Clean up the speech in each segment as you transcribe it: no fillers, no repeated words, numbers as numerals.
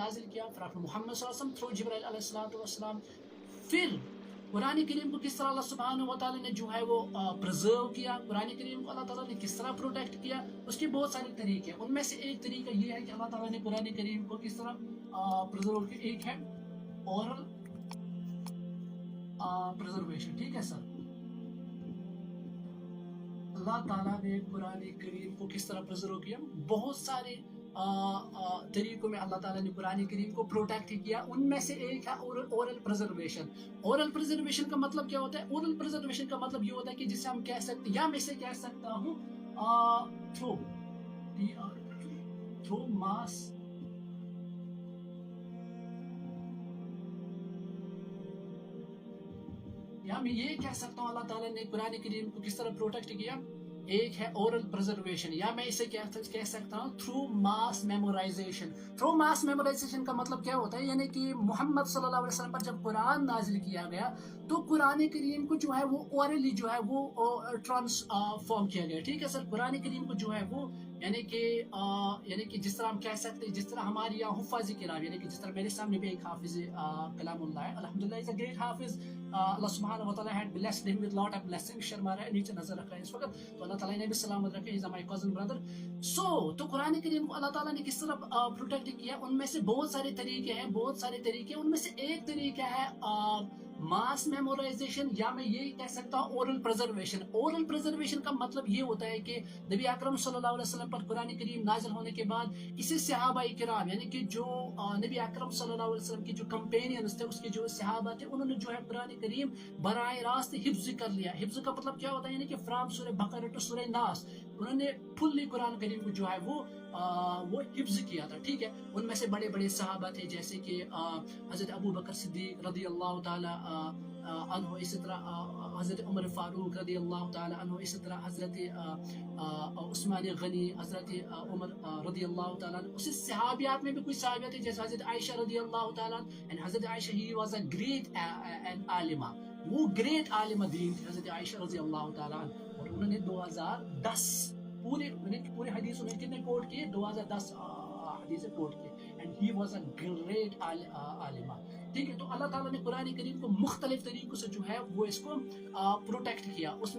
نازل کیا پھر محمد صلی اللہ علیہ وسلم تھرو جبرائیل علیہ السلام. پھر قرآن کریم کو کس طرح اللہ سبحانہ و تعالیٰ نے جو ہے وہ پرزرو کیا, قرآن کریم کو اللہ تعالیٰ نے کس طرح پروٹیکٹ کیا, اس کے بہت سارے طریقے ہیں. ان میں سے ایک طریقہ یہ ہے کہ اللہ تعالیٰ نے قرآن کریم کو کس طرح پرزرو کیا. ایک ہے اورل پرزرویشن. ٹھیک ہے سر, اللہ تعالیٰ نے قرآن کریم کو کس طرح پرزرو کیا. بہت سارے طریقوں میں اللہ تعالیٰ نے قرآن کریم کو پروٹیکٹ کیا. ان میں سے ایک ہے اورل پرزرویشن. اورل پرزرویشن کا مطلب کیا ہوتا ہے؟ اورل پرزرویشن کا مطلب یہ ہوتا ہے کہ جسے ہم کہہ سکتے ہیں, یا میں سے کہہ سکتا ہوں تھرو ماس یا میں یہ کہہ سکتا ہوں اللہ تعالیٰ نے قرآن کریم کو کس طرح پروٹیکٹ کیا. ایک ہے اورل پرزرویشن, یا میں اسے کہہ سکتا ہوں تھرو ماس میمورائزیشن. تھرو ماس میمورائزیشن کا مطلب کیا ہوتا ہے؟ یعنی کہ محمد صلی اللہ علیہ وسلم پر جب قرآن نازل کیا گیا تو قرآن کریم کو جو ہے وہ اورلی جو ہے وہ ٹرانسفارم کیا گیا. ٹھیک ہے سر, قرآن کریم کو جو ہے وہ یعنی کہ جس طرح ہم کہہ سکتے ہیں, جس طرح ہمارے یہاں حفاظ کرام, یعنی کہ جس طرح میرے سامنے بھی ایک حافظ کلام اللہ ہے, الحمدللہ از اے گریٹ حافظ. اللہ سبحانہ و تعالیٰ had blessed him with lot of blessings. Sharma رہا ہے, نیچے نظر رکھ رہا ہے اس وقت, تو اللہ تعالیٰ نے بھی سلامت رکھے. He's my cousin brother. تو قرآن کریم کو اللہ تعالیٰ نے کس طرح پروٹیکٹ کیا. ان میں سے بہت سارے طریقے ہیں, بہت سارے طریقے. ان میں سے ایک طریقہ ہے ماس میمورائزیشن, یا میں یہ کہہ سکتا ہوں اورل پرزرویشن. اورل پرزرویشن کا مطلب یہ ہوتا ہے کہ نبی اکرم صلی اللہ علیہ وسلم پر قرآن کریم نازل ہونے کے بعد اسے صحابہ کرام, یعنی کہ جو نبی اکرم صلی اللہ علیہ وسلم کی جو کمپینینز تھے, اس کے جو صحابہ تھے, انہوں نے جو ہے قرآن کریم براہ راست حفظ کر لیا. حفظ کا مطلب کیا ہوتا ہے؟ یعنی کہ فرام سورہ بقرہ ٹو سورہ ناس انہوں نے فلی قرآن کریم کو جو ہے وہ حفظ کیا تھا. ٹھیک ہے, ان میں سے بڑے بڑے صحابہ تھے جیسے کہ حضرت ابو بکر صدیق رضی اللہ تعالی عنہ, اسی طرح حضرت عمر فاروق رضی اللہ تعالی عنہ, اسی طرح حضرت عثمان غنی, حضرت عمر رضی اللہ تعالیٰ عنہ. اسی صحابیات میں بھی کچھ صحابیات ہیں جیسے حضرت عائشہ رضی اللہ تعالیٰ عنہ. حضرت عائشہ ہی واز اے گریٹ عالمہ, وہ گریٹ عالمہ دین تھی حضرت عائشہ رضی اللہ تعالیٰ عنہ. اور انہوں نے 2010 پورے حدیث انہوں نے کتنے کوٹ کیے؟ 2010 حدیث کوٹ کیے. And he was a great عالمہ. ٹھیک ہے, تو اللہ تعالیٰ نے قرآن کریم کو مختلف طریقوں سے جو ہے وہ اس کو پروٹیکٹ کیا. اس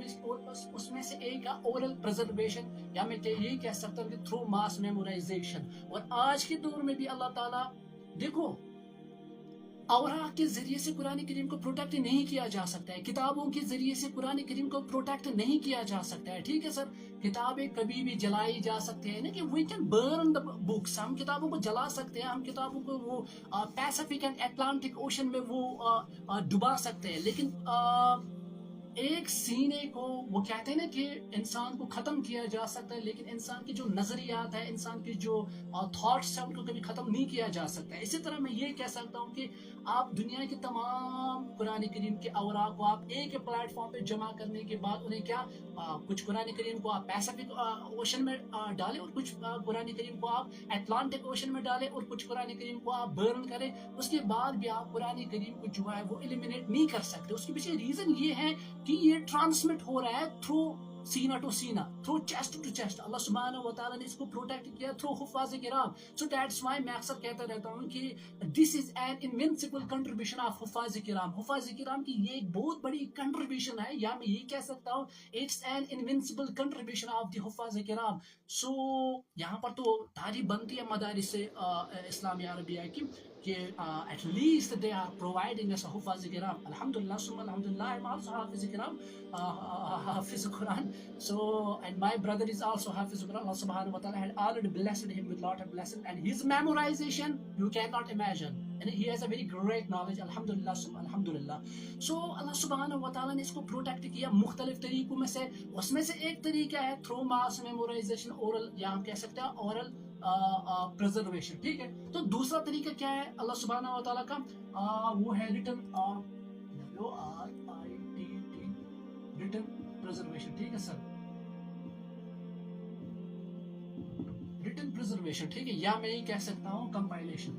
میں سے ایک ہے اورل پرزرویشن, یا میں یہی کہہ سکتا ہوں کہ تھرو ماس میمورائزیشن. اور آج کے دور میں بھی اللہ تعالیٰ, دیکھو, اوراق کے ذریعے سے قرآن کریم کو پروٹیکٹ نہیں کیا جا سکتا ہے, کتابوں کے ذریعے سے قرآن کریم کو پروٹیکٹ نہیں کیا جا سکتا ہے. ٹھیک ہے سر, کتابیں کبھی بھی جلائی جا سکتے ہیں, کہ we can burn the books, ہم کتابوں کو جلا سکتے ہیں, ہم کتابوں کو وہ پیسیفک اینڈ اٹلانٹک اوشن میں وہ ڈبا سکتے ہیں, لیکن ایک سینے کو وہ کہتے ہیں نا کہ انسان کو ختم کیا جا سکتا ہے, لیکن انسان کی جو نظریات ہے, انسان کی جو تھاٹس ہیں, ان کو کبھی ختم نہیں کیا جا سکتا ہے. اسی طرح میں یہ کہہ سکتا ہوں کہ آپ دنیا کے تمام قرآن کریم کے اوراق کو آپ ایک پلیٹ فارم پہ جمع کرنے کے بعد انہیں کیا, کچھ قرآن کریم کو آپ پیسیفک اوشن میں ڈالیں, اور کچھ قرآن کریم کو آپ اٹلانٹک اوشن میں ڈالیں, اور کچھ قرآن کریم کو آپ برن کریں, اس کے بعد بھی آپ قرآن کریم کو جو ہے وہ ایلیمینیٹ نہیں کر سکتے. اس کے پیچھے ریزن یہ ہے کہ یہ ٹرانسمٹ ہو رہا ہے تھرو سینہ ٹو سینہ, تھرو چیسٹ ٹو چیسٹ. اللہ سبحانہ و تعالیٰ نے اس کو پروٹیکٹ کیا تھرو حفاظ کرام. سو دیٹس وائی میں اکثر کہتا رہتا ہوں کہ دس is an invincible contribution of حفاظ کرام. حفاظ کرام کی یہ ایک بہت بڑی کنٹریبیوشن ہے, یا میں یہ کہہ سکتا ہوں it's an invincible contribution of the حفاظ کرام. سو یہاں پر تو تعریف بنتی ہے مدارس اسلامیہ عربیہ کی کہ at least they are providing us حفاظ کرام. الحمدللہ ثم الحمدللہ, I'm also حافظ کرام, حافظ قرآن. So and my brother is also حافظ قرآن. Allah subhanahu wa ta'ala had already blessed him with lot of blessings, and his memorization you cannot imagine, and he has a very great knowledge. الحمدللہ ثم الحمدللہ. So Allah subhanahu wa ta'ala نے اس کو protect کیا مختلف طریقوں میں سے. اس میں سے ایک طریقہ ہے تھرو ماس میمورائزیشن, اورل, یا ہم کہہ سکتے ہیں اورل پرزرویشن. ٹھیک ہے, تو دوسرا طریقہ کیا ہے اللہ سبحانہ و تعالیٰ کا, وہ ہے ریٹن ریٹن پرزرویشن. ٹھیک ہے سر, ریٹن پرزرویشن. ٹھیک ہے, یا میں یہ کہہ سکتا ہوں کمپائلیشن.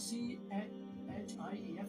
CHIF,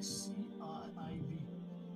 SCRIB।